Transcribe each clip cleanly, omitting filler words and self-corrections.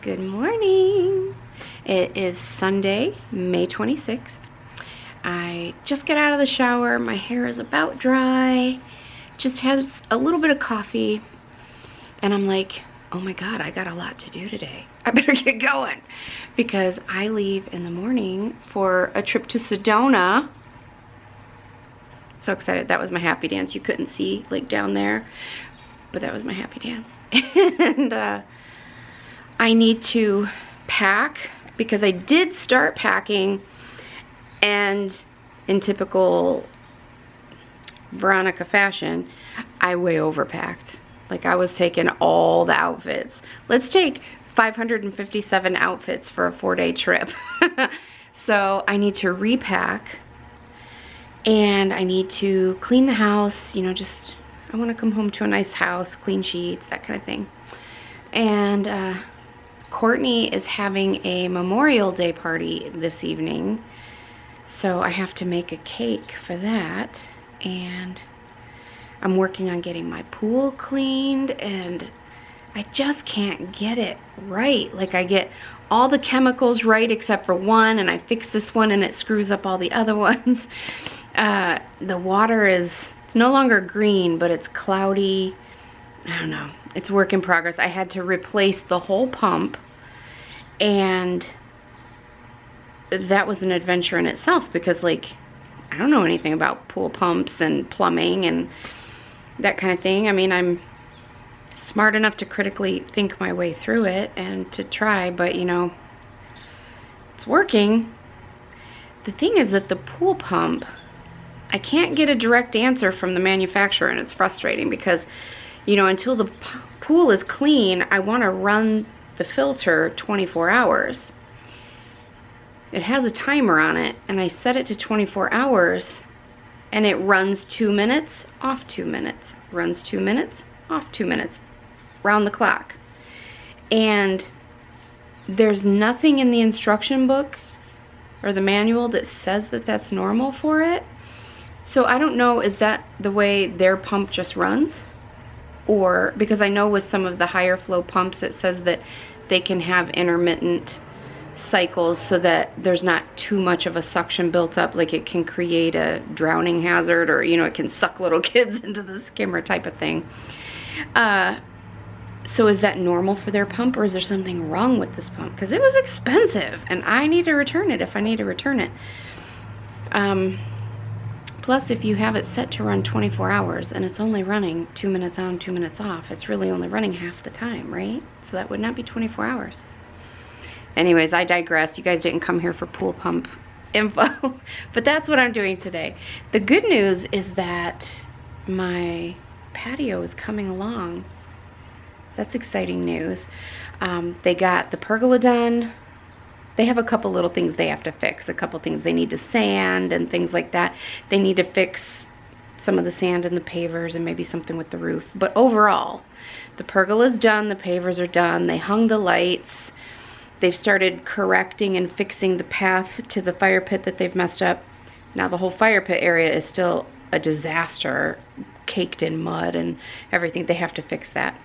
Good morning. It is Sunday, May 26th. I just got out of the shower. My hair is about dry. Just had a little bit of coffee. And I'm like, oh my God, I got a lot to do today. I better get going. Because I leave in the morning for a trip to Sedona. So excited. That was my happy dance. You couldn't see like down there. But that was my happy dance. And I need to pack because I did start packing, and in typical Veronica fashion, I way overpacked. Like I was taking all the outfits. Let's take 557 outfits for a 4-day trip. So I need to repack, and I need to clean the house, you know, just, I want to come home to a nice house, clean sheets, that kind of thing. And Courtney is having a Memorial Day party this evening, so I have to make a cake for that. And I'm working on getting my pool cleaned, and I just can't get it right. Like I get all the chemicals right except for one, and I fix this one and it screws up all the other ones. The water is, it's no longer green, but it's cloudy. I don't know. It's a work in progress. I had to replace the whole pump, and that was an adventure in itself because, like, I don't know anything about pool pumps and plumbing and that kind of thing. I mean, I'm smart enough to critically think my way through it and to try, but, you know, it's working. The thing is that the pool pump, I can't get a direct answer from the manufacturer, and it's frustrating because, you know, until the pool is clean, I want to run the filter 24 hours. It has a timer on it, and I set it to 24 hours, and it runs 2 minutes, off 2 minutes, runs 2 minutes, off 2 minutes, round the clock. And there's nothing in the instruction book or the manual that says that that's normal for it. So I don't know, is that the way their pump just runs? Or, because I know with some of the higher flow pumps it says that they can have intermittent cycles so that there's not too much of a suction built up, like it can create a drowning hazard, or, you know, it can suck little kids into the skimmer type of thing. So is that normal for their pump, or is there something wrong with this pump? Because it was expensive, and I need to return it if I need to return it. Plus, if you have it set to run 24 hours and it's only running 2 minutes on, 2 minutes off, it's really only running half the time, right? So that would not be 24 hours. Anyways, I digress. You guys didn't come here for pool pump info, but that's what I'm doing today. The good news is that my patio is coming along. That's exciting news. They got the pergola done. They have a couple little things they have to fix, a couple things they need to sand and things like that. They need to fix some of the sand in the pavers and maybe something with the roof. But overall, the pergola's done, the pavers are done, they hung the lights, they've started correcting and fixing the path to the fire pit that they've messed up. Now the whole fire pit area is still a disaster, caked in mud and everything. They have to fix that.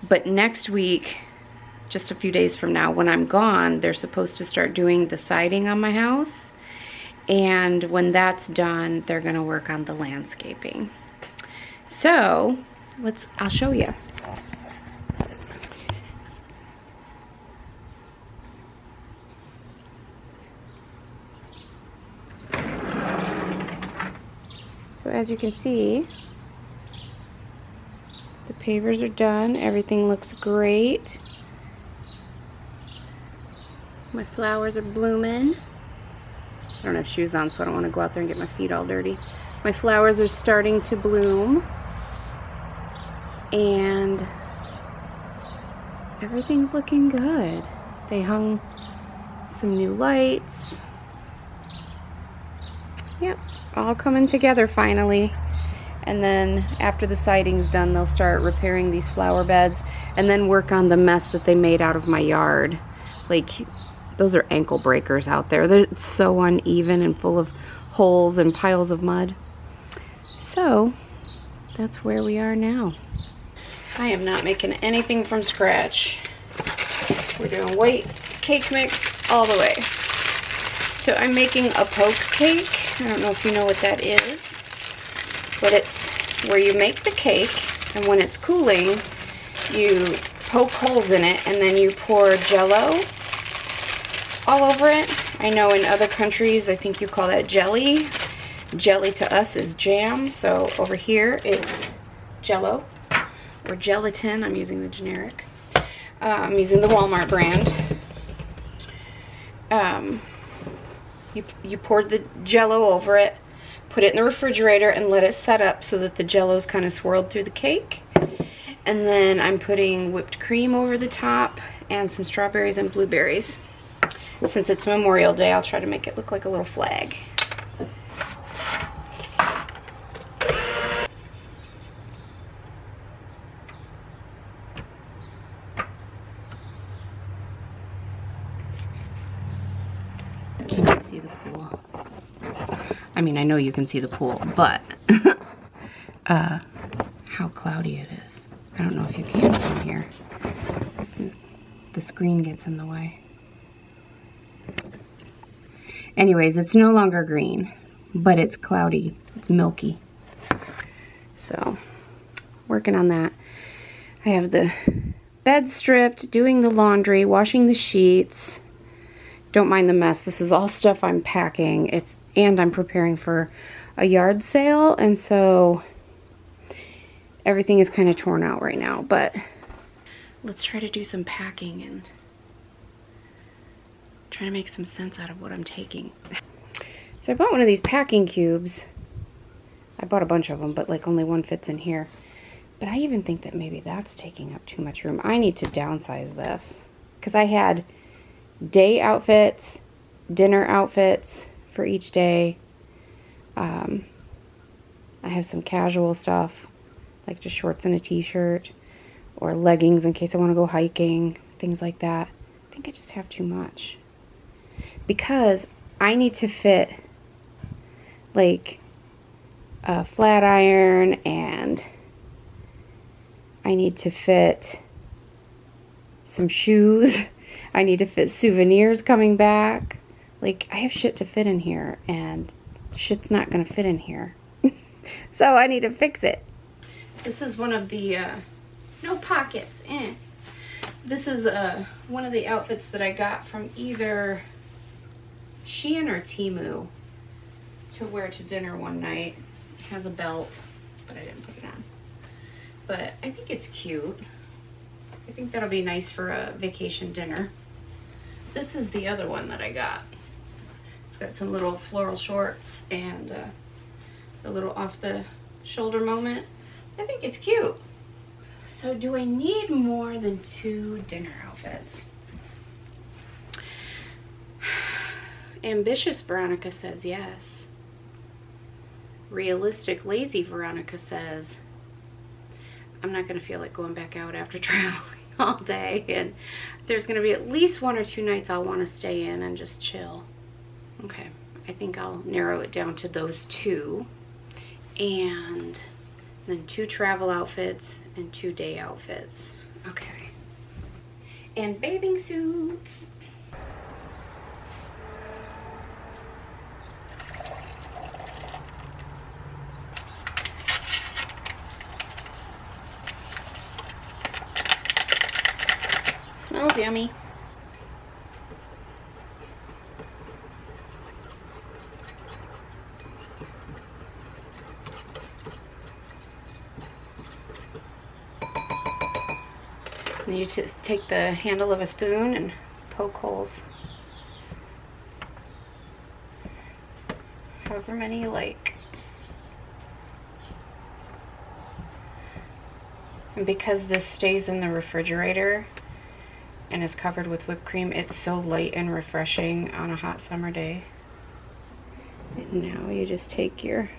But next week, just a few days from now, when I'm gone, they're supposed to start doing the siding on my house. And when that's done, they're gonna work on the landscaping. So, I'll show you. So as you can see, the pavers are done. Everything looks great. My flowers are blooming. I don't have shoes on, so I don't want to go out there and get my feet all dirty. My flowers are starting to bloom. And everything's looking good. They hung some new lights. Yep, all coming together finally. And then after the siding's done, they'll start repairing these flower beds and then work on the mess that they made out of my yard. Like, those are ankle breakers out there. They're so uneven and full of holes and piles of mud. So that's where we are now. I am not making anything from scratch. We're doing white cake mix all the way. So I'm making a poke cake. I don't know if you know what that is, but it's where you make the cake, and when it's cooling, you poke holes in it, and then you pour Jello all over it. I know in other countries, I think you call that jelly. Jelly to us is jam, so over here it's Jello, or gelatin. I'm using the generic. I'm using the Walmart brand. You poured the Jello over it, put it in the refrigerator, and let it set up so that the Jello's kind of swirled through the cake. And then I'm putting whipped cream over the top and some strawberries and blueberries. Since it's Memorial Day, I'll try to make it look like a little flag. Can you see the pool? I mean, I know you can see the pool, but how cloudy it is. I don't know if you can from here. The screen gets in the way. Anyways, it's no longer green, but it's cloudy. It's milky. So, working on that. I have the bed stripped, doing the laundry, washing the sheets. Don't mind the mess. This is all stuff I'm packing. And I'm preparing for a yard sale, and so everything is kind of torn out right now, but let's try to do some packing and try to make some sense out of what I'm taking. So I bought one of these packing cubes. I bought a bunch of them, but like only one fits in here. But I even think that maybe that's taking up too much room. I need to downsize this because I had day outfits, dinner outfits for each day. I have some casual stuff, like just shorts and a t-shirt, or leggings in case I want to go hiking, things like that. I think I just have too much. Because I need to fit like a flat iron, and I need to fit some shoes. I need to fit souvenirs coming back. Like, I have shit to fit in here, and shit's not gonna fit in here. So I need to fix it. This is one of the, no pockets, This is one of the outfits that I got from either Shein or Temu to wear to dinner one night. It has a belt, but I didn't put it on. But I think it's cute. I think that'll be nice for a vacation dinner. This is the other one that I got. It's got some little floral shorts and a little off the shoulder moment. I think it's cute. So do I need more than 2 dinner outfits? Ambitious Veronica says yes. Realistic Lazy Veronica says I'm not gonna feel like going back out after traveling all day, and there's gonna be at least 1 or 2 nights I'll want to stay in and just chill. Okay, I think I'll narrow it down to those 2, and then 2 travel outfits and 2 day outfits. Okay, and bathing suits. Smells yummy. And you take the handle of a spoon and poke holes. However many you like. And because this stays in the refrigerator and is covered with whipped cream, it's so light and refreshing on a hot summer day. And now you just take your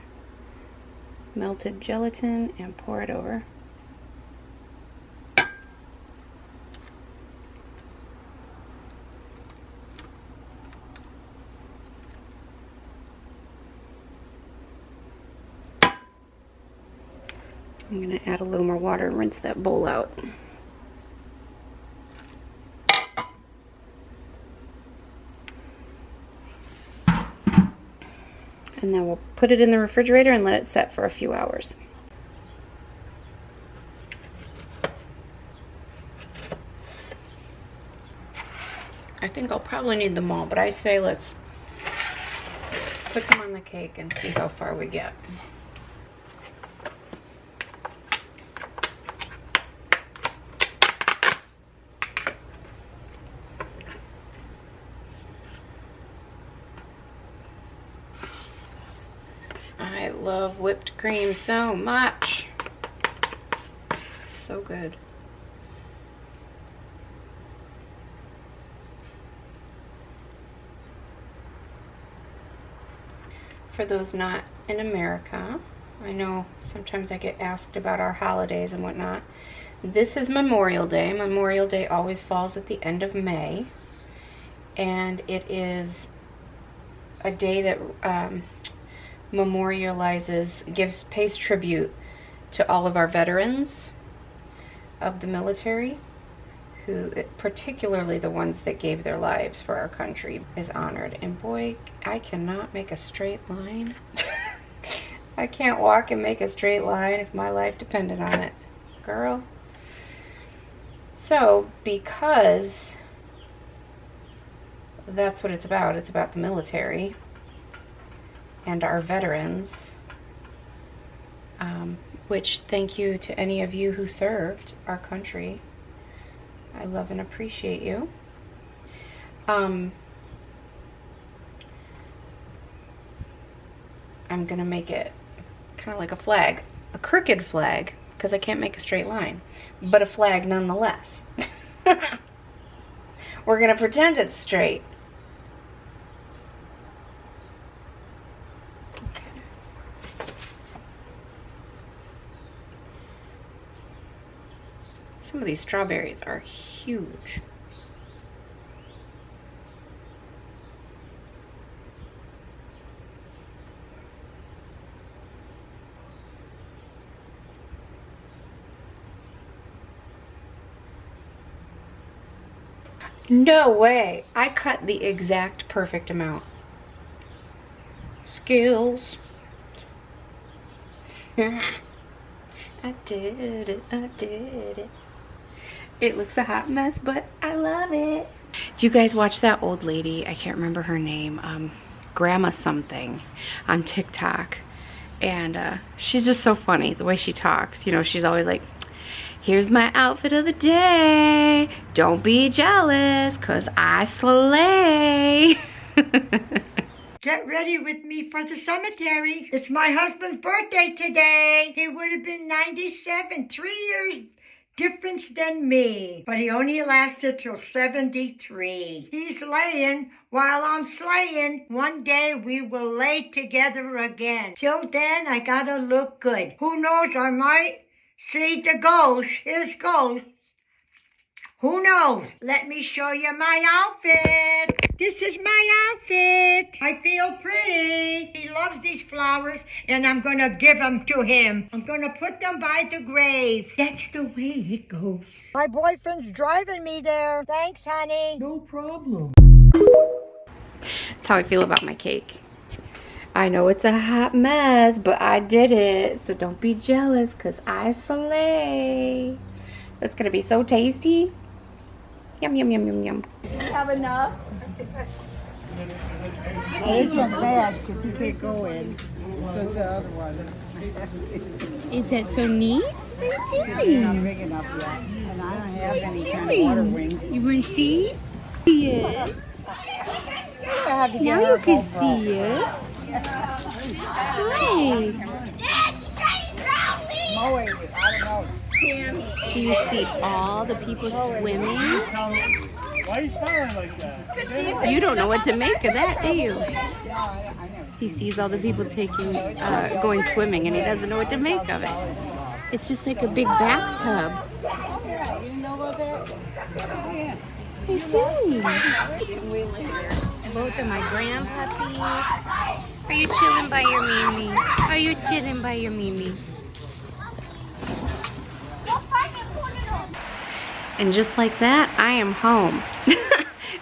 melted gelatin and pour it over. I'm going to add a little more water and rinse that bowl out. And then we'll put it in the refrigerator and let it set for a few hours. I think I'll probably need them all, but I say let's put them on the cake and see how far we get. I love whipped cream so much. It's so good. For those not in America, I know sometimes I get asked about our holidays and whatnot. This is Memorial Day. Memorial Day always falls at the end of May, and it is a day that memorializes, pays tribute to all of our veterans of the military, who, particularly the ones that gave their lives for our country, is honored. And boy, I cannot make a straight line. I can't walk and make a straight line if my life depended on it, girl. So, because that's what it's about the military and our veterans, which thank you to any of you who served our country. I love and appreciate you. I'm gonna make it kind of like a flag, a crooked flag, because I can't make a straight line, but a flag nonetheless. We're gonna pretend it's straight. Some of these strawberries are huge. No way! I cut the exact perfect amount. Skills. I did it, I did it. It looks a hot mess, but I love it. Do you guys watch that old lady? I can't remember her name. Grandma something on TikTok. And she's just so funny, the way she talks. You know, she's always like, here's my outfit of the day. Don't be jealous, 'cause I slay. Get ready with me for the cemetery. It's my husband's birthday today. He would have been 97, 3 years difference than me, but he only lasted till 73. He's laying while I'm slaying. One day we will lay together again. Till then, I gotta look good. Who knows, I might see the ghost, his ghost. Who knows? Let me show you my outfit. This is my outfit. I feel pretty. He loves these flowers, and I'm going to give them to him. I'm going to put them by the grave. That's the way it goes. My boyfriend's driving me there. Thanks, honey. No problem. That's how I feel about my cake. I know it's a hot mess, but I did it. So don't be jealous, 'cause I slay. It's going to be so tasty. Yum, yum, yum, yum, yum. You have enough? This one's bad because he can't go in. So it's the other one. Is that so neat? What are you Not doing? big enough yet. And I don't have any kind of water wings. You want to see? Yes. I have to Now get you her can GoPro. see it. Hi. Moe, I don't know. Do you see all the people swimming? Why are you smiling like that? You don't know what to make of that, do you? No, I know. He sees all the people going swimming, and he doesn't know what to make of it. It's just like a big bathtub. Yeah, you didn't know about that? Oh, yeah. Hey, Timmy. Both of my grandpuppies. Are you chilling by your Mimi? Are you chilling by your Mimi? And just like that, I am home.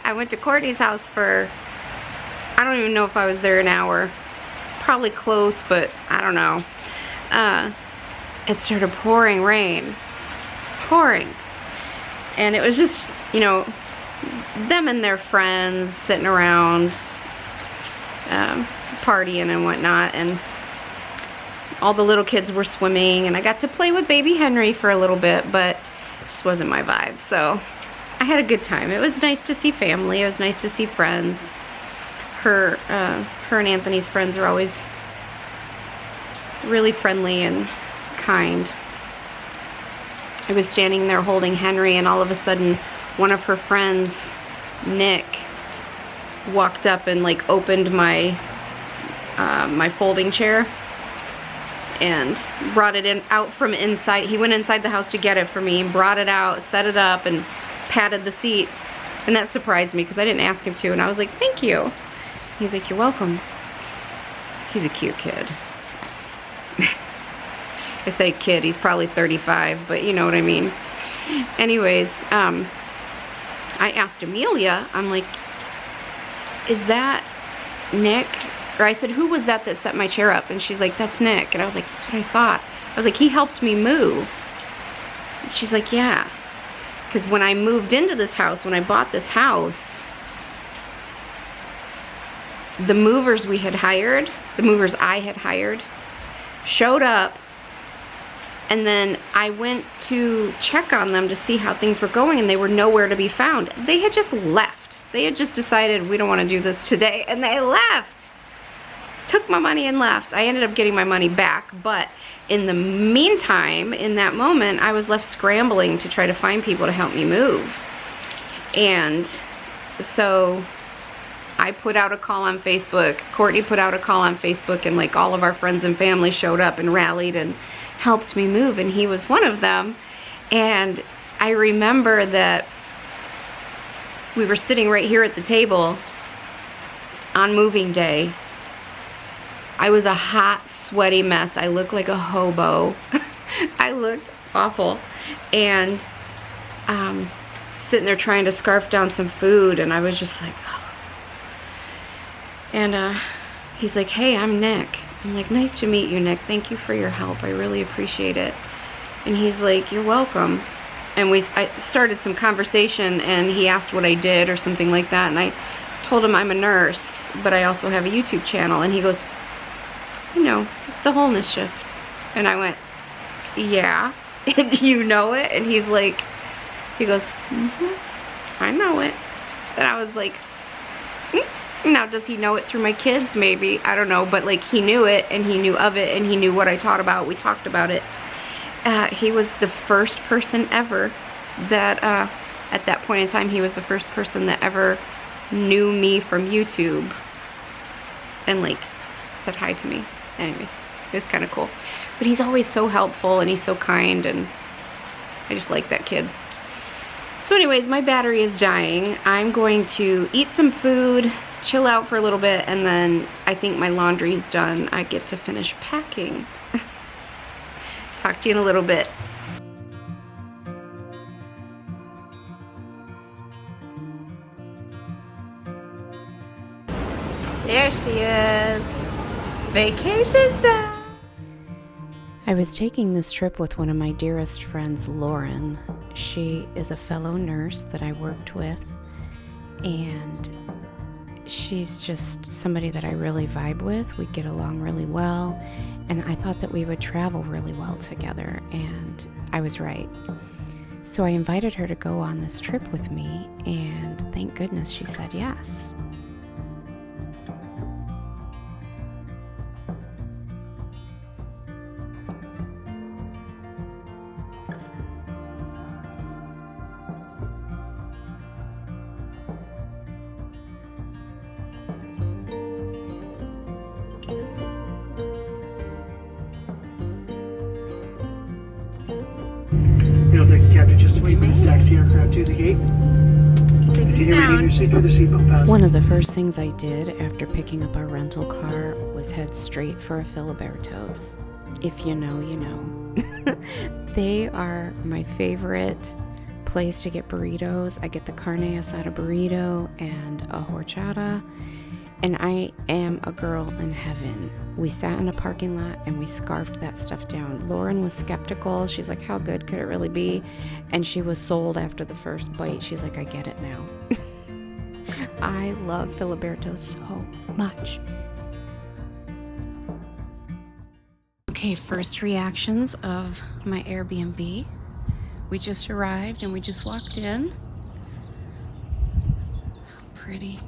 I went to Courtney's house for, I don't even know if I was there an hour. probably close, but I don't know. It started pouring rain. Pouring. And it was just, you know, them and their friends sitting around, partying and whatnot, and all the little kids were swimming, and I got to play with baby Henry for a little bit, but it just wasn't my vibe. So I had a good time. It was nice to see family. It was nice to see friends. Her and Anthony's friends are always really friendly and kind. I was standing there holding Henry, and all of a sudden one of her friends, Nick, walked up and like opened my my folding chair and brought it out from inside. He went inside the house to get it for me and brought it out, set it up, and patted the seat. And that surprised me because I didn't ask him to, and I was like, thank you. He's like, you're welcome. He's a cute kid. I say kid, he's probably 35, but you know what I mean. Anyways, I asked Amelia, I'm like, is that Nick? Or I said, who was that set my chair up? And she's like, that's Nick. And I was like, that's what I thought. I was like, he helped me move. And she's like, yeah. Because when I moved into this house, when I bought this house, the movers we had hired, the movers I had hired, showed up, and then I went to check on them to see how things were going, and they were nowhere to be found. They had just left. They had just decided, we don't want to do this today, and they left. Took my money and left. I ended up getting my money back, but in the meantime, in that moment, I was left scrambling to try to find people to help me move. And so I put out a call on Facebook. Courtney put out a call on Facebook, and like all of our friends and family showed up and rallied and helped me move, and he was one of them. And I remember that we were sitting right here at the table on moving day. I was a hot, sweaty mess. I looked like a hobo. I looked awful. And sitting there trying to scarf down some food, and I was just like, oh. And he's like, hey, I'm Nick. I'm like, nice to meet you, Nick. Thank you for your help. I really appreciate it. And he's like, you're welcome. And I started some conversation, and he asked what I did or something like that. And I told him I'm a nurse, but I also have a YouTube channel. And he goes, you know, The Wholeness Shift. And I went, yeah. And you know it? And he's like, he goes, I know it. And I was like, now does he know it through my kids? Maybe, I don't know, but like he knew it, and he knew of it, and he knew what I taught about. We talked about it. He was the first person ever that, at that point in time, he was the first person that ever knew me from YouTube and like said hi to me. Anyways, it was kind of cool. But he's always so helpful, and he's so kind, and I just like that kid. So anyways, my battery is dying. I'm going to eat some food, chill out for a little bit, and then I think my laundry is done. I get to finish packing. Talk to you in a little bit. There she is. Vacation time. I was taking this trip with one of my dearest friends, Lauren. She is a fellow nurse that I worked with, and she's just somebody that I really vibe with. We get along really well, and I thought that we would travel really well together, and I was right. So I invited her to go on this trip with me, and thank goodness she said yes. You'll take the captain just a few minutes, taxi aircraft to the gate. If you hear anything, your seatbelt, the seatbelt fasten. One of the first things I did after picking up our rental car was head straight for a Filiberto's. If you know, you know. They are my favorite place to get burritos. I get the carne asada burrito and a horchata. And I am a girl in heaven. We sat in a parking lot and we scarfed that stuff down. Lauren was skeptical. She's like, how good could it really be? And she was sold after the first bite. She's like, I get it now. I love Filiberto so much. Okay, first reactions of my Airbnb. We just arrived and we just walked in. How pretty.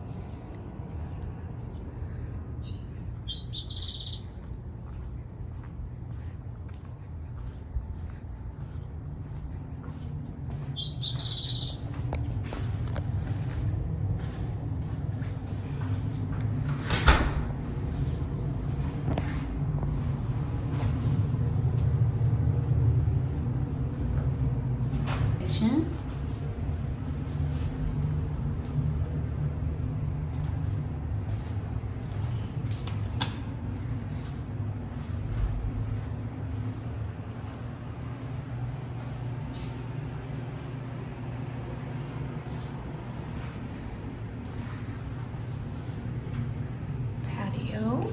Kitchen. Patio.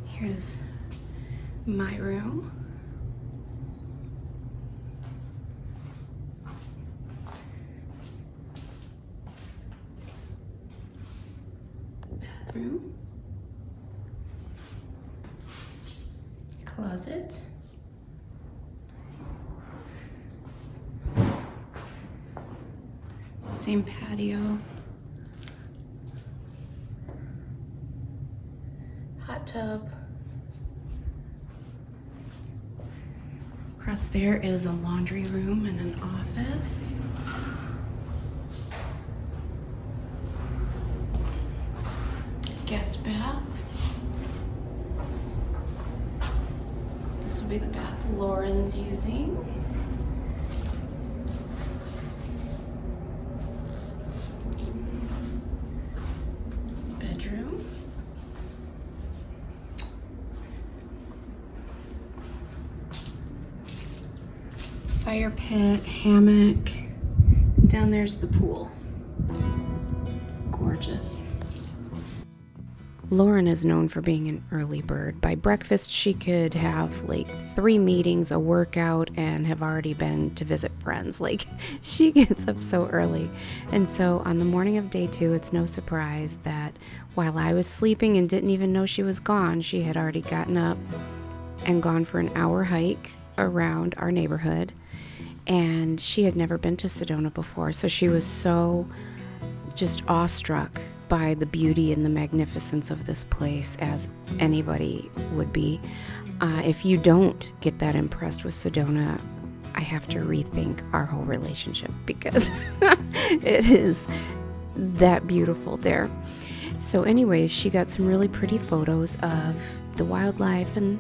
Here's my room. Bathroom. Closet. Same patio. Hot tub. Across there is a laundry room and an office. Guest bath. This will be the bath Lauren's using. Bedroom. Fire pit, hammock. Down there's the pool. Gorgeous. Lauren is known for being an early bird. By breakfast, she could have like 3 meetings, a workout, and have already been to visit friends. Like, she gets up so early. And so on the morning of day 2, it's no surprise that while I was sleeping and didn't even know she was gone, she had already gotten up and gone for an hour hike around our neighborhood. And she had never been to Sedona before, so she was so just awestruck by the beauty and the magnificence of this place, as anybody would be. If you don't get that impressed with Sedona, I have to rethink our whole relationship, because it is that beautiful there. So anyways, she got some really pretty photos of the wildlife and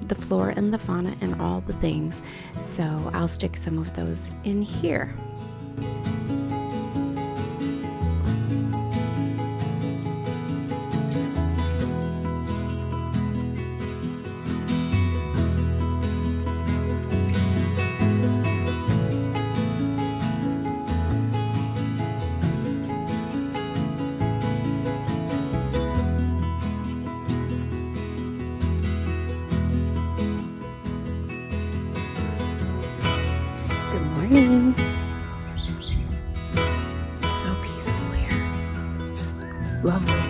the flora and the fauna and all the things. So I'll stick some of those in here. Morning. It's so peaceful here. It's just lovely.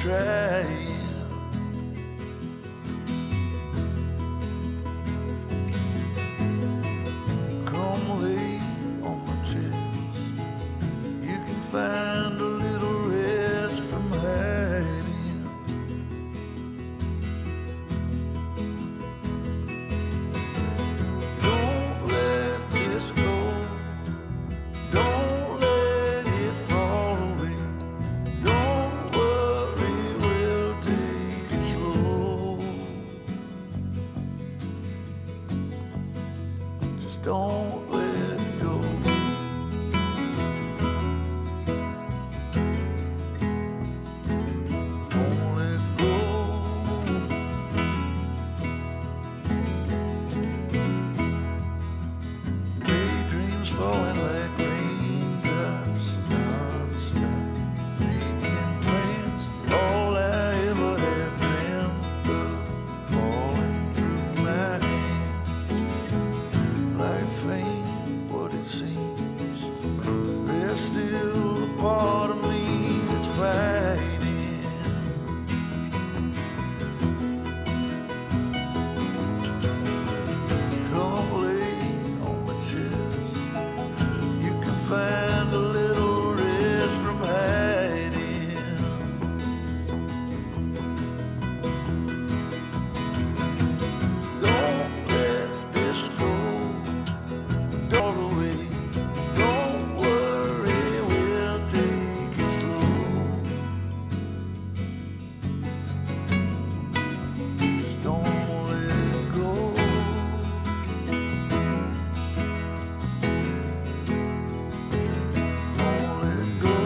trying. Come lay on my chest. You can find a little rest from hiding. Don't let this go. Don't let it fall away. Don't worry, we'll take it slow. Just don't let go. Don't let go. Daydreams falling like raindrops non-stop. Making plans, all I ever have dreamt of, falling through my hands. Life ain't what it seems. There's still a part of me that's fighting. Come lay on my chest. You can find a little rest from hiding. Don't let this go. Don't away. Don't worry, we'll take it slow. Just don't let go. Don't let go.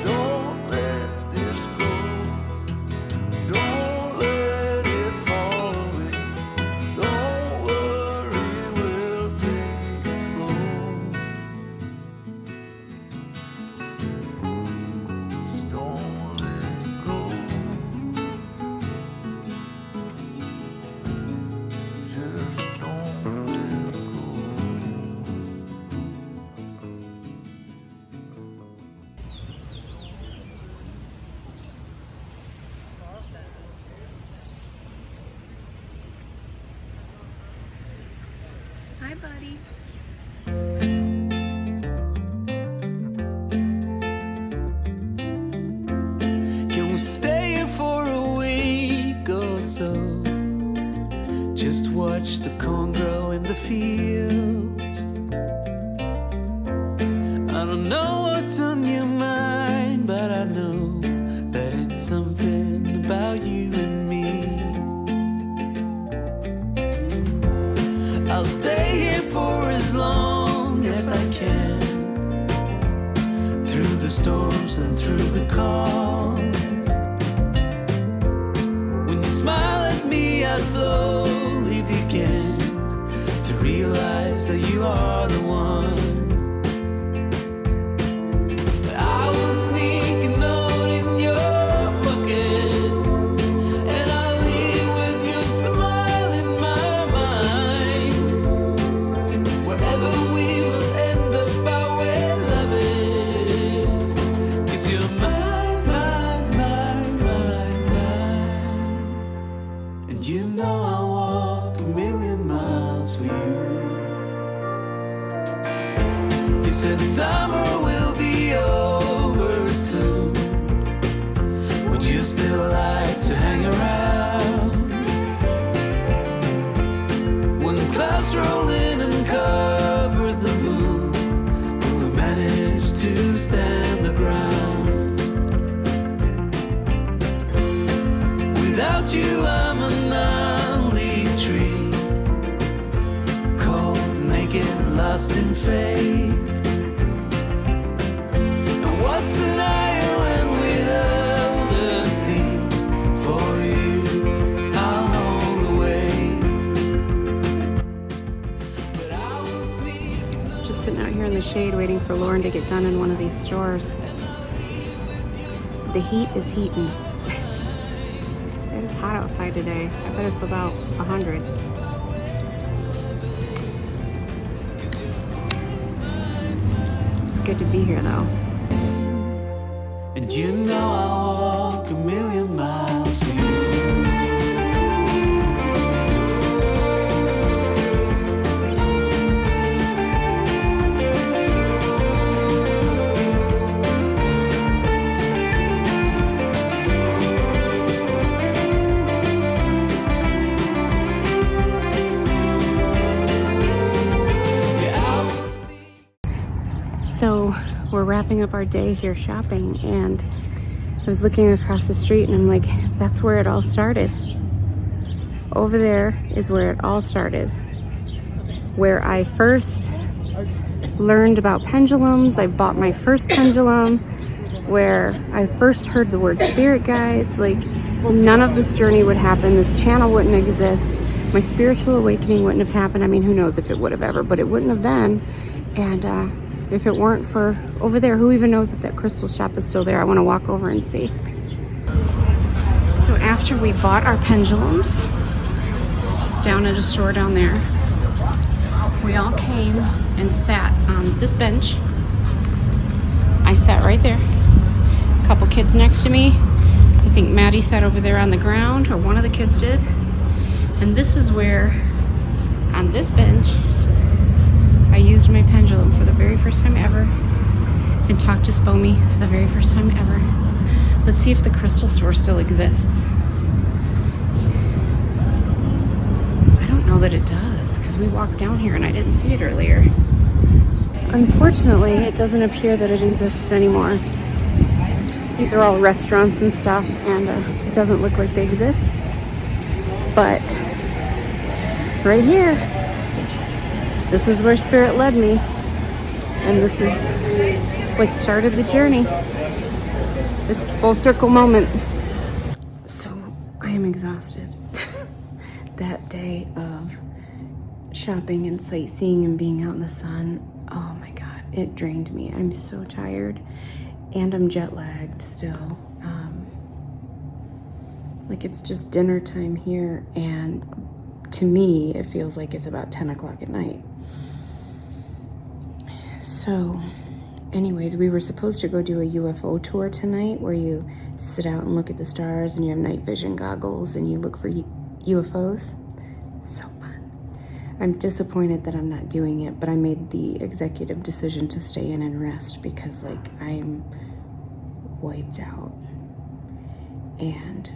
Don't let this go. Don't let it fall away. Don't worry, we'll take it slow. Just don't let go. Just don't let go. Hi, buddy. Can we stay here for a week or so? Just watch the corn grow in the fields. I don't know what's on your mind, but I know that it's something about you and me. I'll stay here for as long as I can, through the storms and through the calm. When you smile at me, I slowly began to realize that you are the one. But I will sneak a note in your pocket, and I'll leave with your smile in my mind. Wherever we will end up, I will love it, 'cause you're mine, mine, mine, mine, mine. And you know I'll walk a million miles for you. You said summer will be over soon. Would you still like to hang around? When clouds roll in and cover the moon, will we manage to stand the ground? Without you, I'm an unleaf tree, cold, naked, lost in faith. What's an island without a sea? For you, I'll hold away. But I will sneak. Just sitting out here in the shade waiting for Lauren to get done in one of these stores. The heat is heating. It is hot outside today. I bet it's about 100. It's good to be here though. And you know I'll walk a million miles for you. So we're wrapping up our day here shopping, and I was looking across the street and I'm like, that's where it all started. Over there is where it all started. Where I first learned about pendulums. I bought my first pendulum. Where I first heard the word spirit guides. Like, none of this journey would happen. This channel wouldn't exist. My spiritual awakening wouldn't have happened. I mean, who knows if it would have ever, but it wouldn't have then. And if it weren't for over there, who even knows if that crystal shop is still there? I want to walk over and see. So after we bought our pendulums down at a store down there, we all came and sat on this bench. I sat right there. A couple kids next to me. I think Maddie sat over there on the ground, or one of the kids did. And this is where, on this bench, I used my pendulum for the very first time ever and talked to Spomi for the very first time ever. Let's see if the crystal store still exists. I don't know that it does, because we walked down here and I didn't see it earlier. Unfortunately, it doesn't appear that it exists anymore. These are all restaurants and stuff, and it doesn't look like they exist. But right here, this is where Spirit led me, and this is what started the journey. It's a full circle moment. So I am exhausted. That day of shopping and sightseeing and being out in the sun, oh my God, it drained me. I'm so tired, and I'm jet lagged still. Like, it's just dinner time here, and to me, it feels like it's about 10 o'clock at night. So anyways, we were supposed to go do a UFO tour tonight where you sit out and look at the stars and you have night vision goggles and you look for UFOs. So fun. I'm disappointed that I'm not doing it, but I made the executive decision to stay in and rest because, like, I'm wiped out and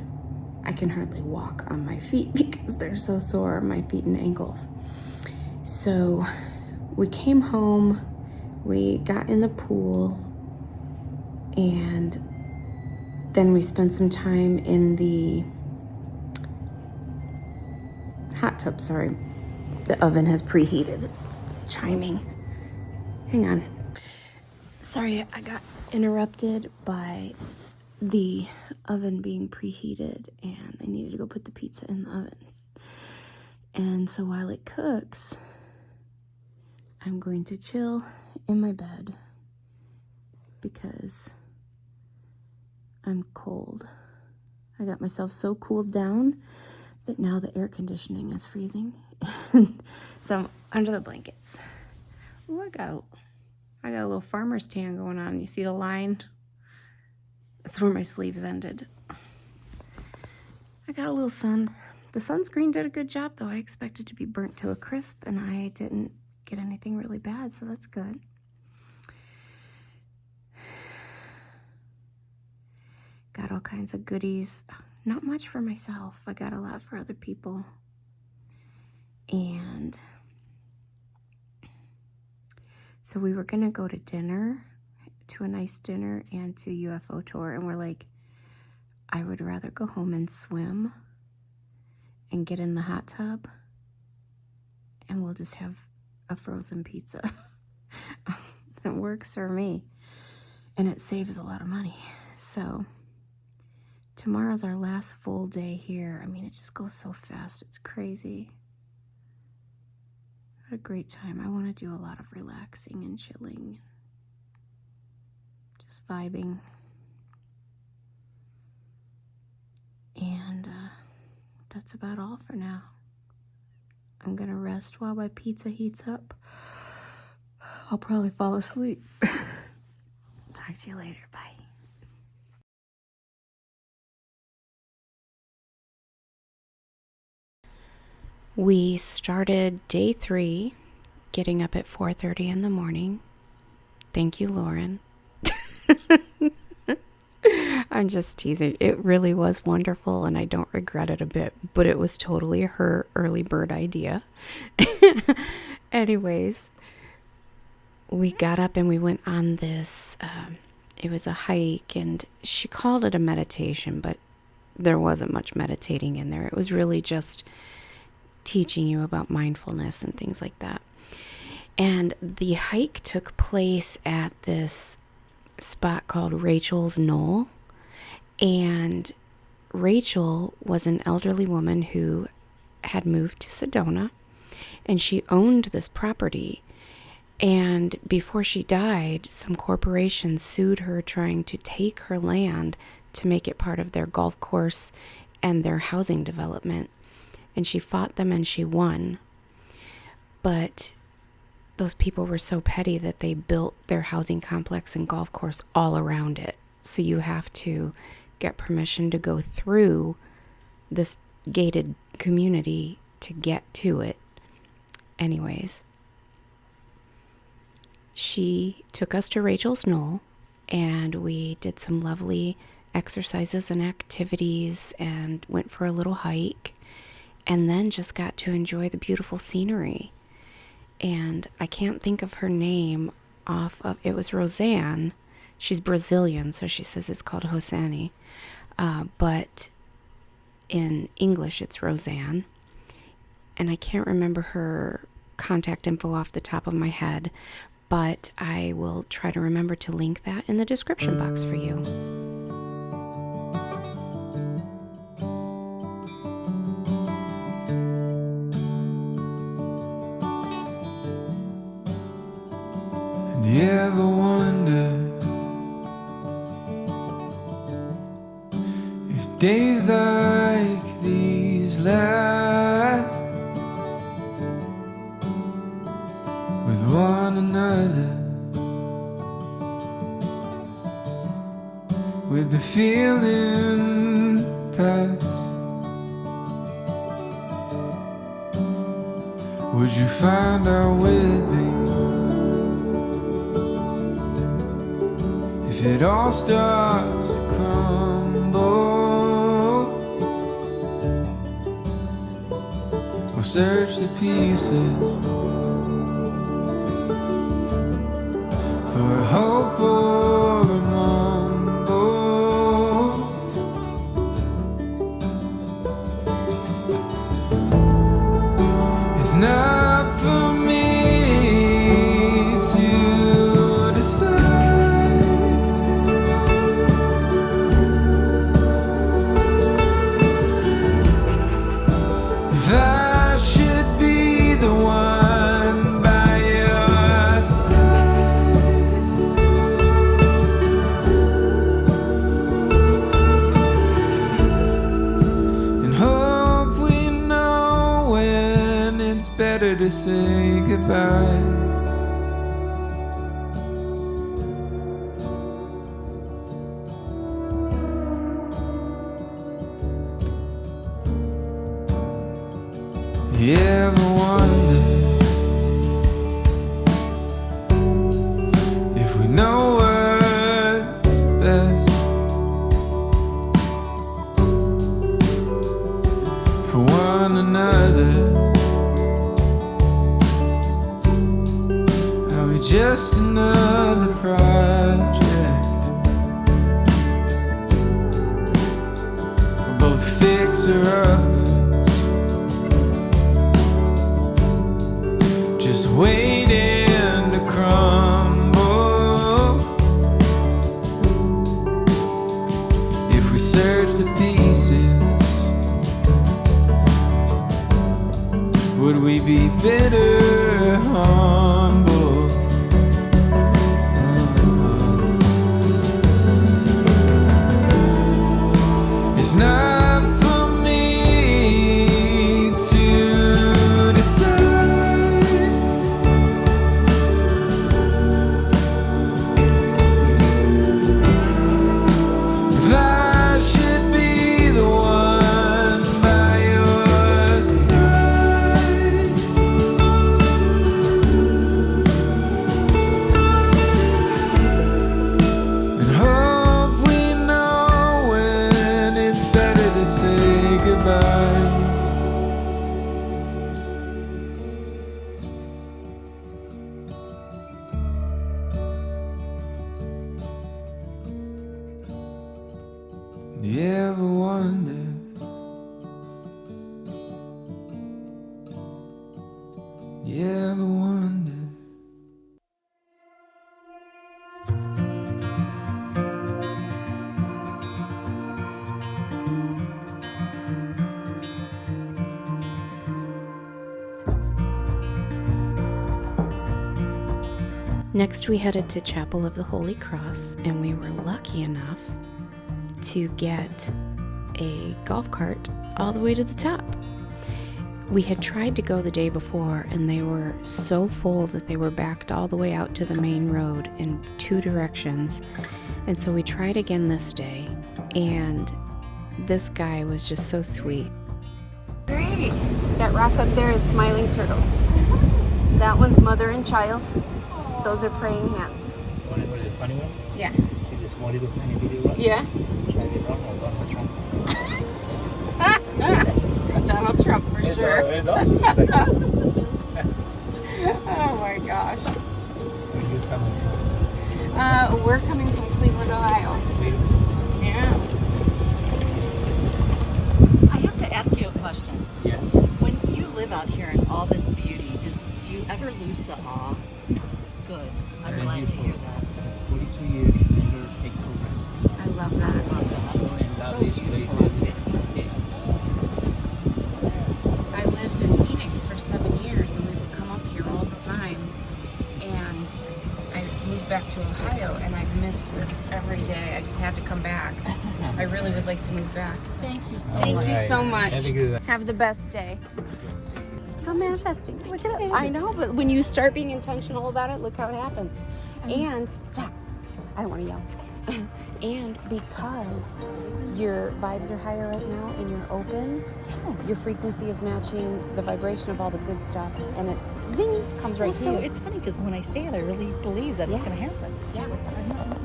I can hardly walk on my feet because they're so sore, my feet and ankles. So we came home, we got in the pool, and then we spent some time in the hot tub, sorry. The oven has preheated, it's chiming. Hang on. Sorry, I got interrupted by the oven being preheated and I needed to go put the pizza in the oven. And so while it cooks, I'm going to chill in my bed because I'm cold. I got myself so cooled down that now the air conditioning is freezing. So I'm under the blankets. Ooh, I got a little farmer's tan going on. You see the line? That's where my sleeves ended. I got a little sun. The sunscreen did a good job, though. I expected to be burnt to a crisp, and I didn't get anything really bad, so that's good. Got all kinds of goodies. Not much for myself. I got a lot for other people. And so we were going to go to dinner, to a nice dinner, and to UFO tour. And we're like, I would rather go home and swim and get in the hot tub, and we'll just have a frozen pizza. That works for me. and it saves a lot of money. So tomorrow's our last full day here. I mean, it just goes so fast. It's crazy. What a great time. I want to do a lot of relaxing and chilling, just vibing. And that's about all for now. I'm going to rest while my pizza heats up. I'll probably fall asleep. Talk to you later. Bye. We started day 3, getting up at 4:30 in the morning. Thank you, Lauren. I'm just teasing. It really was wonderful, and I don't regret it a bit, but it was totally her early bird idea. Anyways, we got up and we went on this, it was a hike, and she called it a meditation, but there wasn't much meditating in there. It was really just teaching you about mindfulness and things like that. And the hike took place at this spot called Rachel's Knoll. And Rachel was an elderly woman who had moved to Sedona, and she owned this property. And before she died, some corporation sued her, trying to take her land to make it part of their golf course and their housing development. And she fought them and she won. But those people were so petty that they built their housing complex and golf course all around it. So you have to get permission to go through this gated community to get to it. Anyways, she took us to Rachel's Knoll, and we did some lovely exercises and activities and went for a little hike, and then just got to enjoy the beautiful scenery. And I can't think of her name it was Roseanne. She's Brazilian, so she says it's called Hosani. But in English, it's Roseanne. And I can't remember her contact info off the top of my head, but I will try to remember to link that in the description box for you. Do you ever wonder if days like these last with one another, with the feeling pass? Would you find out with me if it all starts to crumble? We'll search the pieces for a hope or a mumble. It's not for me to decide if I should be the one by your side. And hope we know when it's better to say goodbye. You ever wonder if we know what's best for one another? Are we just another project? We're both fixer-uppers, just waiting to crumble. search the pieces, would we be bitter, humble? It's not for me to decide if I should be the one by your side. And hope we know when it's better to say goodbye. Do you ever wonder? You ever wonder? Next, we headed to Chapel of the Holy Cross, and we were lucky enough to get a golf cart all the way to the top. We had tried to go the day before, and they were so full that they were backed all the way out to the main road in two directions. And so we tried again this day, and this guy was just so sweet. Great! That rock up there is Smiling Turtle. That one's Mother and Child. Those are praying hands. What is the funny one? Yeah. See this small little tiny video one? Yeah. Try it wrong or Donald Trump? Donald Trump for sure. It's awesome. Oh my gosh. Where you coming from? We're coming from Cleveland, Ohio. Yeah. I have to ask you a question. Yeah. When you live out here in all this beauty, do you ever lose the awe? Good. I'm I've been glad here to for hear that. 42 years, never take for granted. I love that. And love these places. I lived in Phoenix for 7 years, and we would come up here all the time. And I moved back to Ohio, and I've missed this every day. I just had to come back. I really would like to move back. Thank you so Thank much. you so much. Have a good one. Have the best day. It's called manifesting. Look at it. I know, but when you start being intentional about it, look how it happens. And stop. I don't want to yell. And because your vibes are higher right now and you're open, your frequency is matching the vibration of all the good stuff, and it zing comes right to So you. it's funny because when I say it, I really believe that it's Yeah. going to happen. Yeah.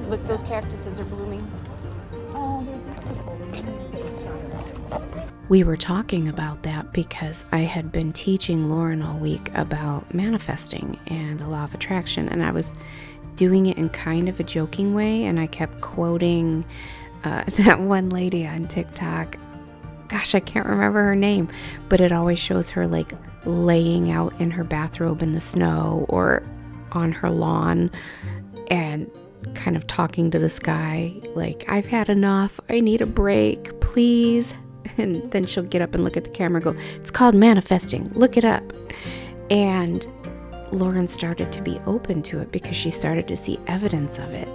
Look, those cactuses are blooming. Oh, they're beautiful. We were talking about that because I had been teaching Lauren all week about manifesting and the law of attraction, and I was doing it in kind of a joking way, and I kept quoting that one lady on TikTok. Gosh, I can't remember her name, but it always shows her like laying out in her bathrobe in the snow or on her lawn and kind of talking to the sky like, I've had enough, I need a break, please. And then she'll get up and look at the camera and go, it's called manifesting, look it up. And Lauren started to be open to it because she started to see evidence of it.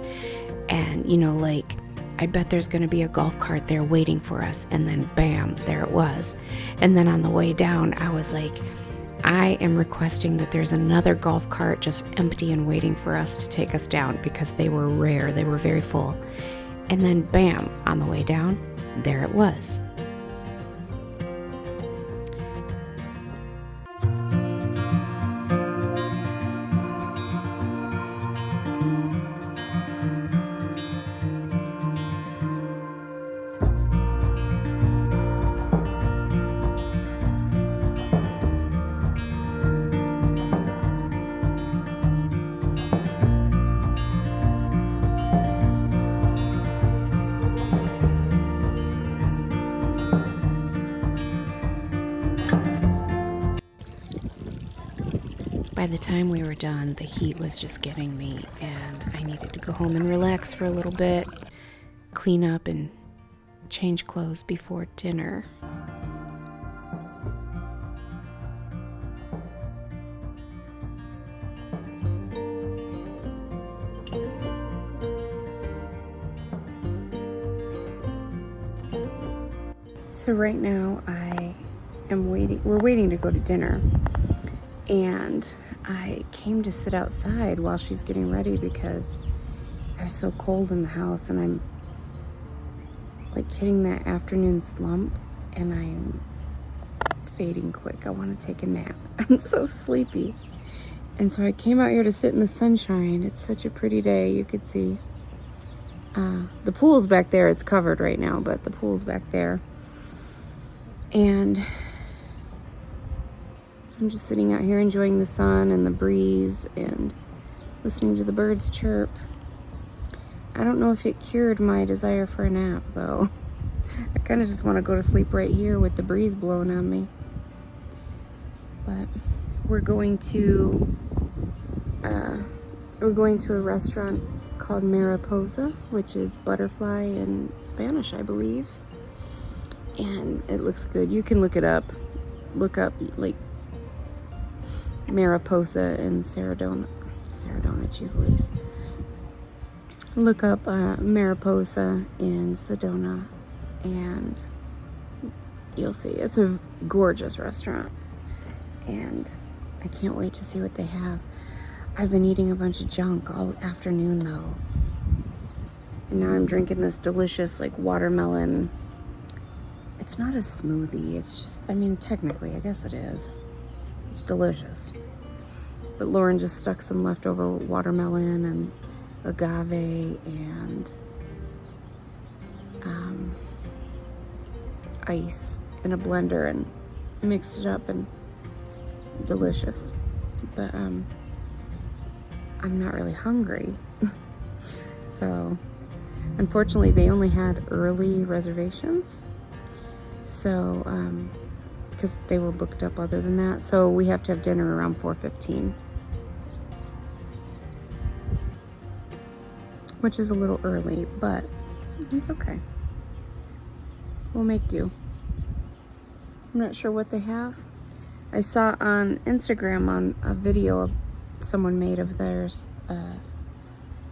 And, you know, like, I bet there's going to be a golf cart there waiting for us. And then bam, there it was. And then on the way down, I was like, I am requesting that there's another golf cart just empty and waiting for us to take us down, because they were rare. They were very full. And then bam, on the way down, there it was. By the time we were done, the heat was just getting me, and I needed to go home and relax for a little bit, clean up and change clothes before dinner. So right now we're waiting to go to dinner, and I came to sit outside while she's getting ready because I was so cold in the house, and I'm like hitting that afternoon slump, and I'm fading quick. I want to take a nap. I'm so sleepy. And so I came out here to sit in the sunshine. It's such a pretty day. You could see the pool's back there. It's covered right now, but the pool's back there. And so I'm just sitting out here enjoying the sun and the breeze and listening to the birds chirp. I don't know if it cured my desire for a nap, though. I kind of just want to go to sleep right here with the breeze blowing on me. But we're going to a restaurant called Mariposa, which is butterfly in Spanish, I believe. And it looks good. You can look it up. Look up like Mariposa in Sedona, geez Louise. Look up Mariposa in Sedona, and you'll see. It's a gorgeous restaurant, and I can't wait to see what they have. I've been eating a bunch of junk all afternoon, though. And now I'm drinking this delicious, like, watermelon. It's not a smoothie. It's just, I mean, technically, I guess it is. It's delicious. But Lauren just stuck some leftover watermelon and agave and ice in a blender and mixed it up, and delicious. But I'm not really hungry. So unfortunately they only had early reservations, so because they were booked up other than that, so we have to have dinner around 4:15, which is a little early, but it's okay. We'll make do. I'm not sure what they have. I saw on Instagram on a video someone made of theirs,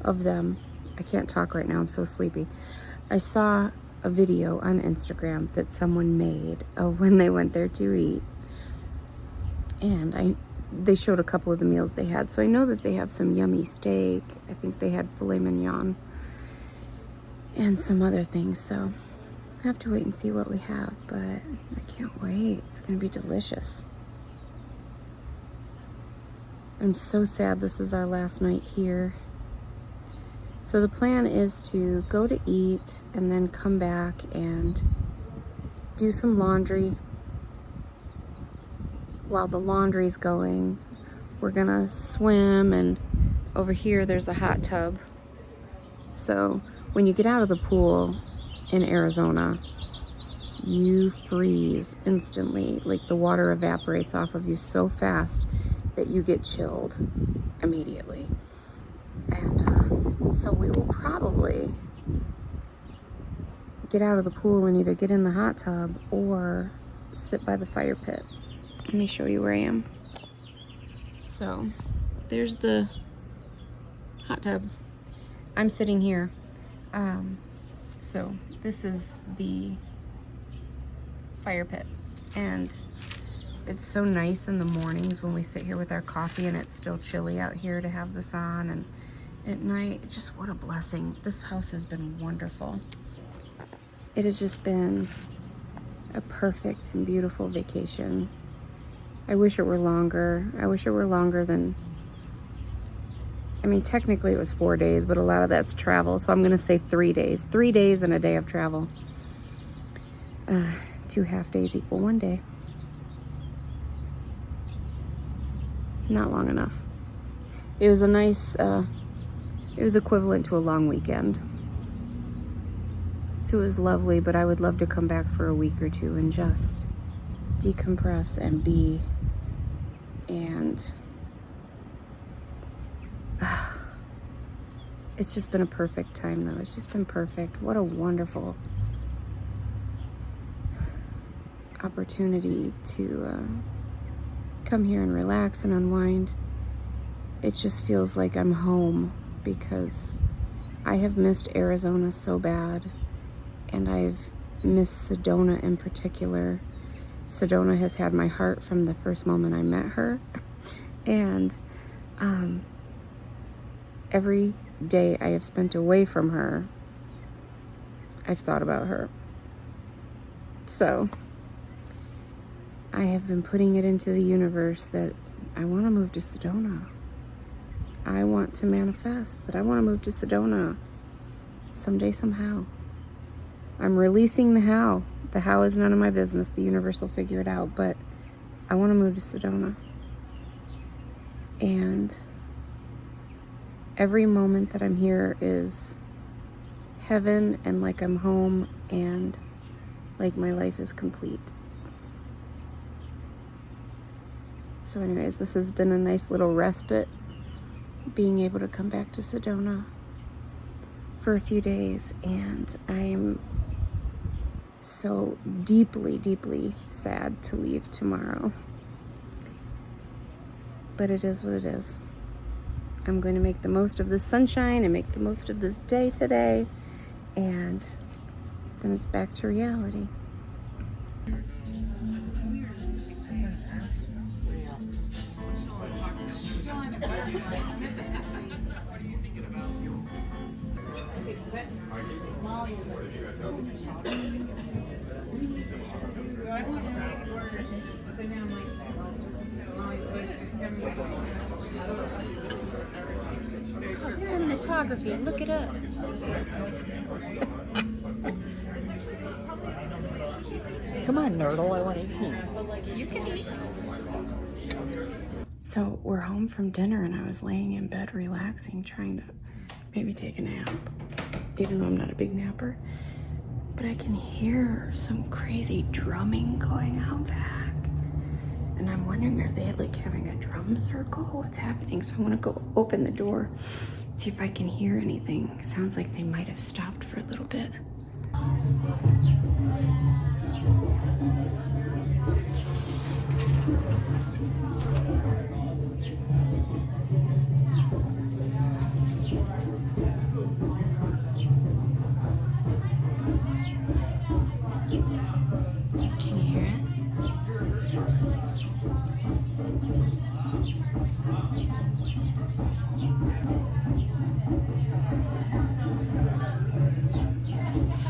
of them. I can't talk right now, I'm so sleepy. I saw a video on Instagram that someone made of when they went there to eat. And they showed a couple of the meals they had. So I know that they have some yummy steak. I think they had filet mignon and some other things. So I have to wait and see what we have, but I can't wait. It's gonna be delicious. I'm so sad this is our last night here. So the plan is to go to eat and then come back and do some laundry. While the laundry's going, we're gonna swim, and over here there's a hot tub. So when you get out of the pool in Arizona, you freeze instantly. Like, the water evaporates off of you so fast that you get chilled immediately. And so we will probably get out of the pool and either get in the hot tub or sit by the fire pit. Let me show you where I am. So there's the hot tub. I'm sitting here. So this is the fire pit, and it's so nice in the mornings when we sit here with our coffee and it's still chilly out here to have this on, and at night, just what a blessing. This house has been wonderful. It has just been a perfect and beautiful vacation. I wish it were longer. I wish it were longer than, I mean, technically it was 4 days, but a lot of that's travel, so I'm gonna say 3 days. 3 days and a day of travel. 2 half days equal 1 day. Not long enough. It was a nice, it was equivalent to a long weekend. So it was lovely, but I would love to come back for a week or two and just decompress and be, and it's just been a perfect time, though. It's just been perfect. What a wonderful opportunity to come here and relax and unwind, it just feels like I'm home, because I have missed Arizona so bad, and I've missed Sedona in particular. Sedona has had my heart from the first moment I met her, and every day I have spent away from her, I've thought about her. So I have been putting it into the universe that I want to move to Sedona. I want to manifest that I want to move to Sedona someday, somehow. I'm releasing the how. The how is none of my business. The universe will figure it out. But I want to move to Sedona. And every moment that I'm here is heaven, and like I'm home, and like my life is complete. So anyways, this has been a nice little respite, being able to come back to Sedona for a few days, and I'm so deeply, deeply sad to leave tomorrow. But it is what it is. I'm going to make the most of this sunshine and make the most of this day today, and then it's back to reality. Cinematography, look it up. Come on, Nerdle, I want to eat. You can eat. So we're home from dinner, and I was laying in bed relaxing, trying to maybe take a nap, even though I'm not a big napper. But I can hear some crazy drumming going out back. And I'm wondering if they're like having a drum circle, what's happening? So I want to go open the door, see if I can hear anything. Sounds like they might have stopped for a little bit. Can you hear it?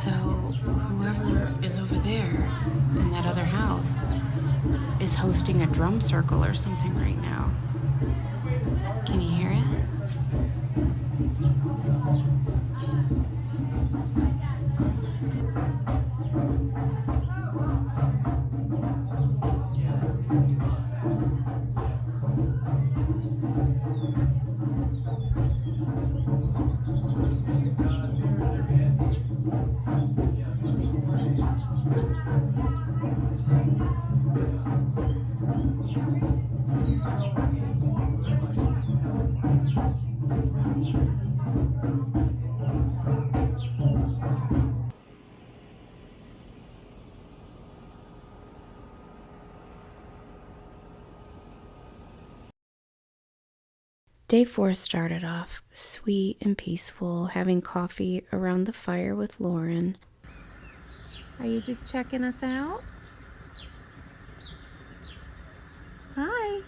So whoever is over there in that other house is hosting a drum circle or something right now. Can you hear it? Day 4 started off sweet and peaceful, having coffee around the fire with Lauren. Are you just checking us out? Hi.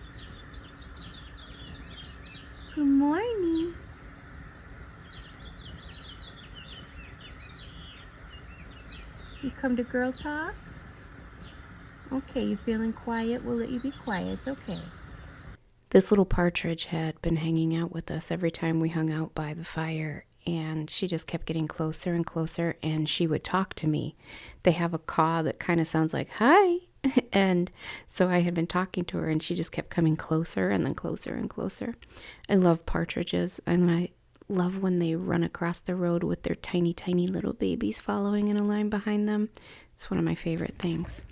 Good morning. You come to girl talk? Okay, you feeling quiet? We'll let you be quiet. It's okay. This little partridge had been hanging out with us every time we hung out by the fire, and she just kept getting closer and closer, and she would talk to me. They have a caw that kind of sounds like, hi. And so I had been talking to her, and she just kept coming closer and then closer and closer. I love partridges, and I love when they run across the road with their tiny, tiny little babies following in a line behind them. It's one of my favorite things.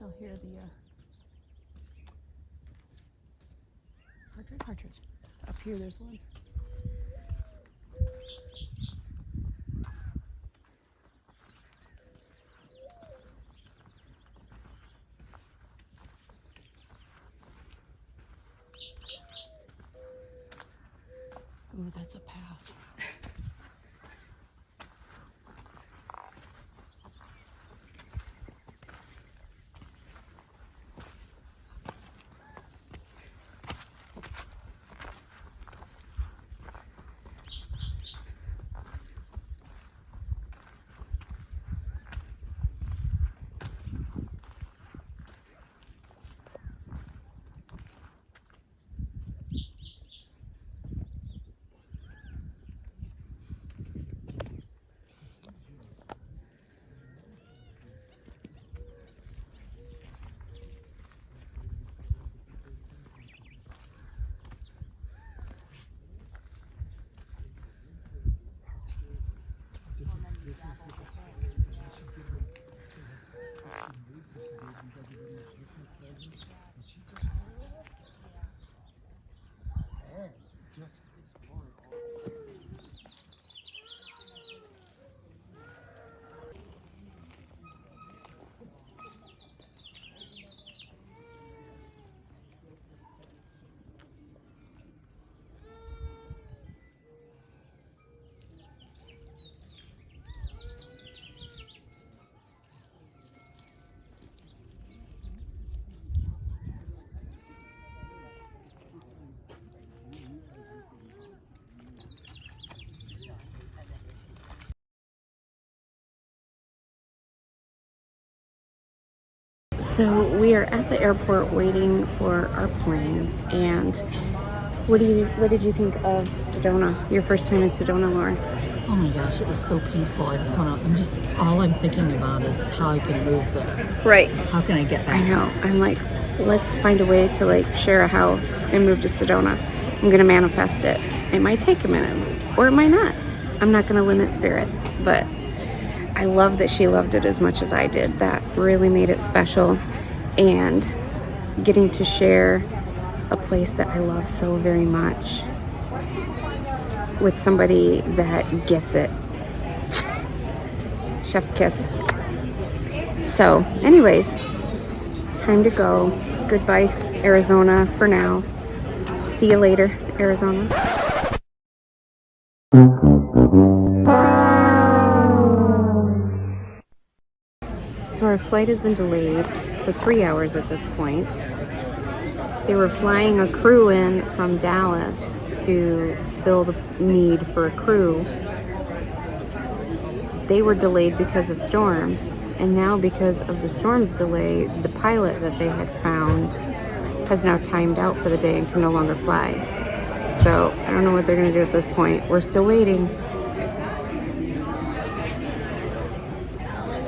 still hear the partridge. Up here, there's one. Ooh, that's a path. So we are at the airport waiting for our plane. And what did you think of Sedona? Your first time in Sedona, Lauren? Oh my gosh, it was so peaceful. All I'm thinking about is how I can move there. Right. How can I get back? I know. I'm like, let's find a way to like share a house and move to Sedona. I'm gonna manifest it. It might take a minute, or it might not. I'm not gonna limit spirit, but I love that she loved it as much as I did. That really made it special, and getting to share a place that I love so very much with somebody that gets it. Chef's kiss. So, anyways, time to go. Goodbye, Arizona, for now. See you later, Arizona. So our flight has been delayed for 3 hours at this point. They were flying a crew in from Dallas to fill the need for a crew. They were delayed because of storms, and now because of the storms delay, the pilot that they had found has now timed out for the day and can no longer fly. So I don't know what they're gonna do at this point. We're still waiting.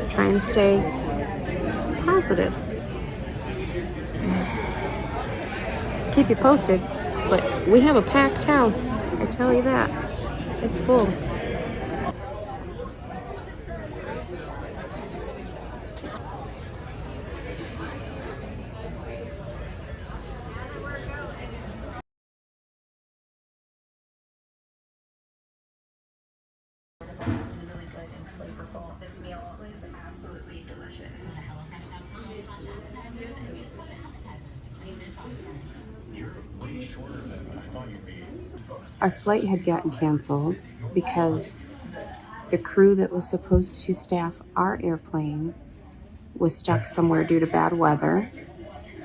Trying to stay positive. Keep you posted, but we have a packed house, I tell you that. It's full. Really good and flavorful. This meal was absolutely delicious. Our flight had gotten canceled because the crew that was supposed to staff our airplane was stuck somewhere due to bad weather.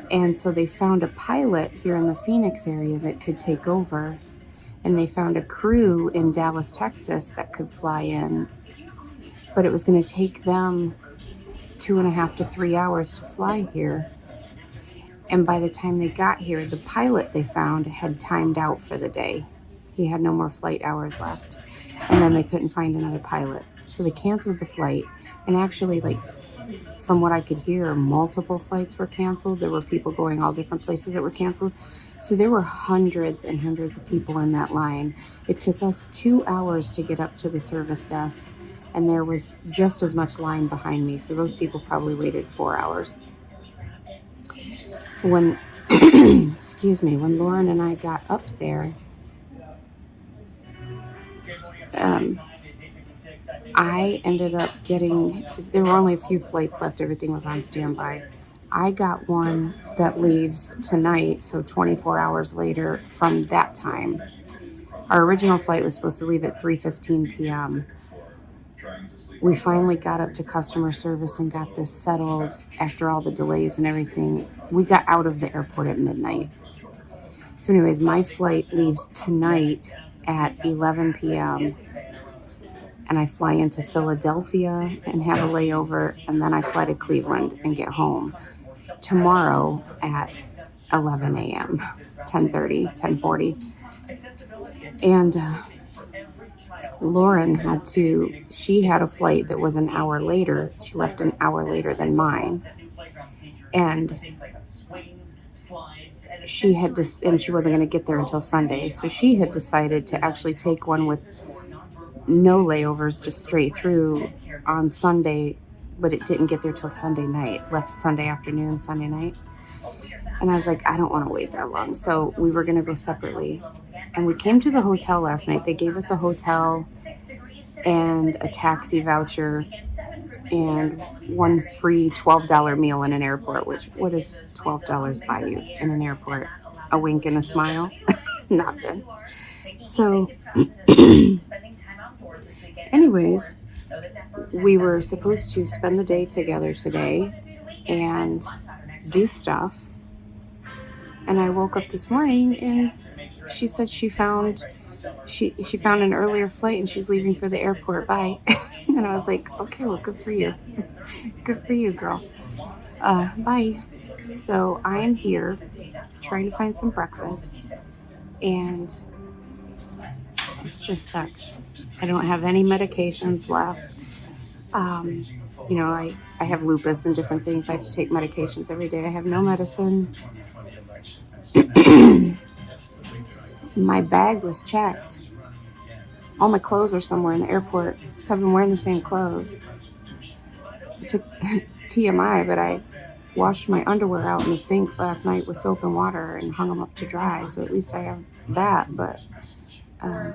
And so they found a pilot here in the Phoenix area that could take over. And they found a crew in Dallas, Texas that could fly in. But it was going to take them 2.5 to 3 hours to fly here. And by the time they got here, the pilot they found had timed out for the day. He had no more flight hours left. And then they couldn't find another pilot. So they canceled the flight. And actually, like, from what I could hear, multiple flights were canceled. There were people going all different places that were canceled. So there were hundreds and hundreds of people in that line. It took us 2 hours to get up to the service desk. And there was just as much line behind me. So those people probably waited 4 hours. when, excuse me, when Lauren and I got up there, I ended up getting, there were only a few flights left. Everything was on standby. I got one that leaves tonight, so 24 hours later from that time. Our original flight was supposed to leave at 3:15 p.m. We finally got up to customer service and got this settled after all the delays and everything. We got out of the airport at midnight. So anyways, my flight leaves tonight at 11 p.m. and I fly into Philadelphia and have a layover, and then I fly to Cleveland and get home tomorrow at 11 a.m., 10:40. And Lauren she had a flight that was an hour later. She left an hour later than mine. And she wasn't going to get there until Sunday. So she had decided to actually take one with no layovers, just straight through on Sunday, but it didn't get there till Sunday night. Left Sunday afternoon, Sunday night. And I was like, I don't want to wait that long. So we were going to go separately. And we came to the hotel last night. They gave us a hotel and a taxi voucher and one free $12 meal in an airport, which, what does $12 buy you in an airport? A wink and a smile? Nothing. So anyways, we were supposed to spend the day together today and do stuff. And I woke up this morning and she said she found an earlier flight and she's leaving for the airport. Bye. And I was like, okay, well, good for you. Good for you, girl. Bye. So I am here trying to find some breakfast, and it just sucks. I don't have any medications left. I have lupus and different things. I have to take medications every day. I have no medicine. My bag was checked. All my clothes are somewhere in the airport, so I've been wearing the same clothes. It took TMI, but I washed my underwear out in the sink last night with soap and water and hung them up to dry, so at least I have that. But I'm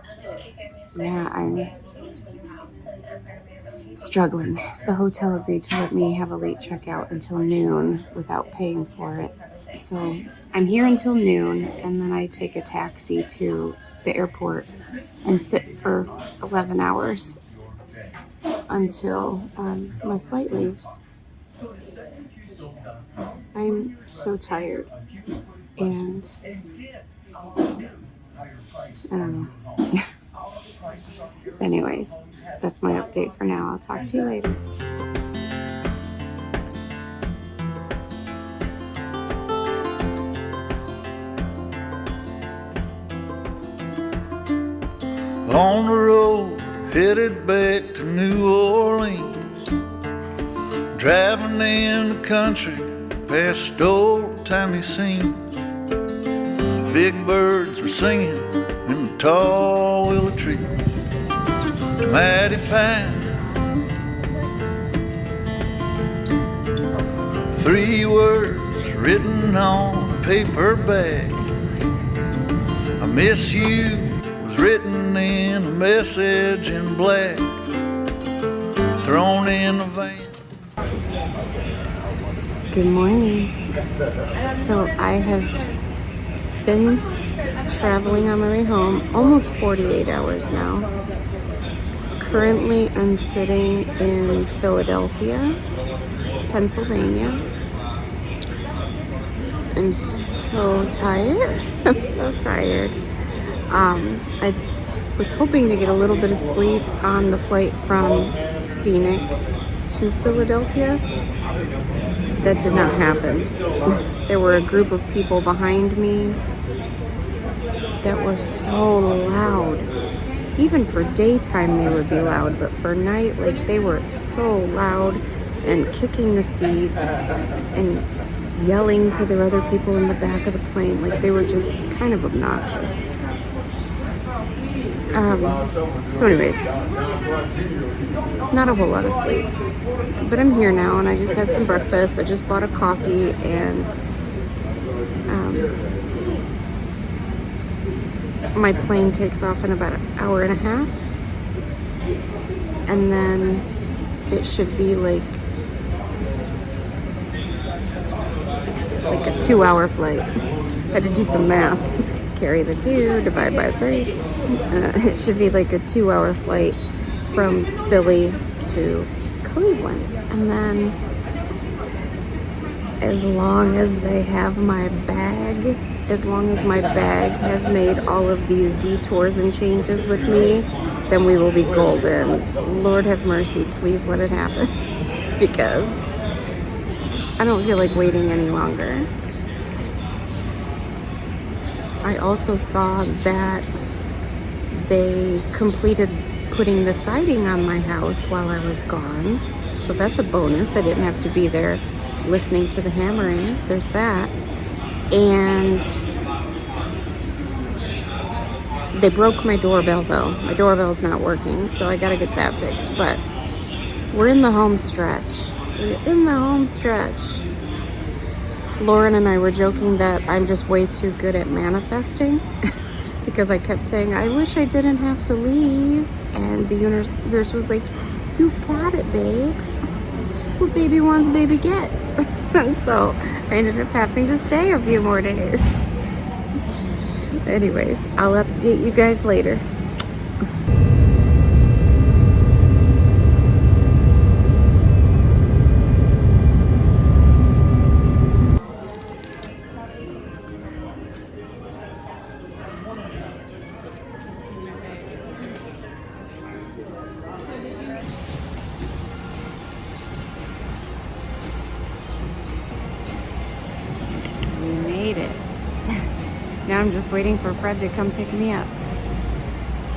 struggling. The hotel agreed to let me have a late checkout until noon without paying for it. So I'm here until noon, and then I take a taxi to the airport and sit for 11 hours until my flight leaves. I'm so tired, and I don't know. Anyways, that's my update for now. I'll talk to you later. On the road, headed back to New Orleans, driving in the country past old-timey scenes. Big birds were singing in the tall willow tree, mighty fine. 3 words written on a paper bag: I miss you, was written in a message in black, thrown in a van. Good morning. So I have been traveling on my way home almost 48 hours now. Currently I'm sitting in Philadelphia, Pennsylvania. I'm so tired. I'm so tired. I was hoping to get a little bit of sleep on the flight from Phoenix to Philadelphia. That did not happen. There were a group of people behind me that were so loud. Even for daytime they would be loud, but for night, like, they were so loud and kicking the seats and yelling to the other people in the back of the plane. Like, they were just kind of obnoxious. So anyways, not a whole lot of sleep, but I'm here now and I just had some breakfast. I just bought a coffee and my plane takes off in about an hour and a half. And then it should be like a 2-hour flight. I had to do some math. Carry the 2, divide by 3. It should be like a 2-hour flight from Philly to Cleveland. And then as long as they have my bag, as long as my bag has made all of these detours and changes with me, then we will be golden. Lord have mercy, please let it happen. Because I don't feel like waiting any longer. I also saw that they completed putting the siding on my house while I was gone. So that's a bonus. I didn't have to be there listening to the hammering. There's that. And they broke my doorbell though. My doorbell's not working, so I gotta get that fixed. But we're in the home stretch. We're in the home stretch. Lauren and I were joking that I'm just way too good at manifesting because I kept saying, I wish I didn't have to leave. And the universe was like, you got it, babe. What baby wants, baby gets. And so I ended up having to stay a few more days. Anyways, I'll update you guys later. We made it. Now I'm just waiting for Fred to come pick me up.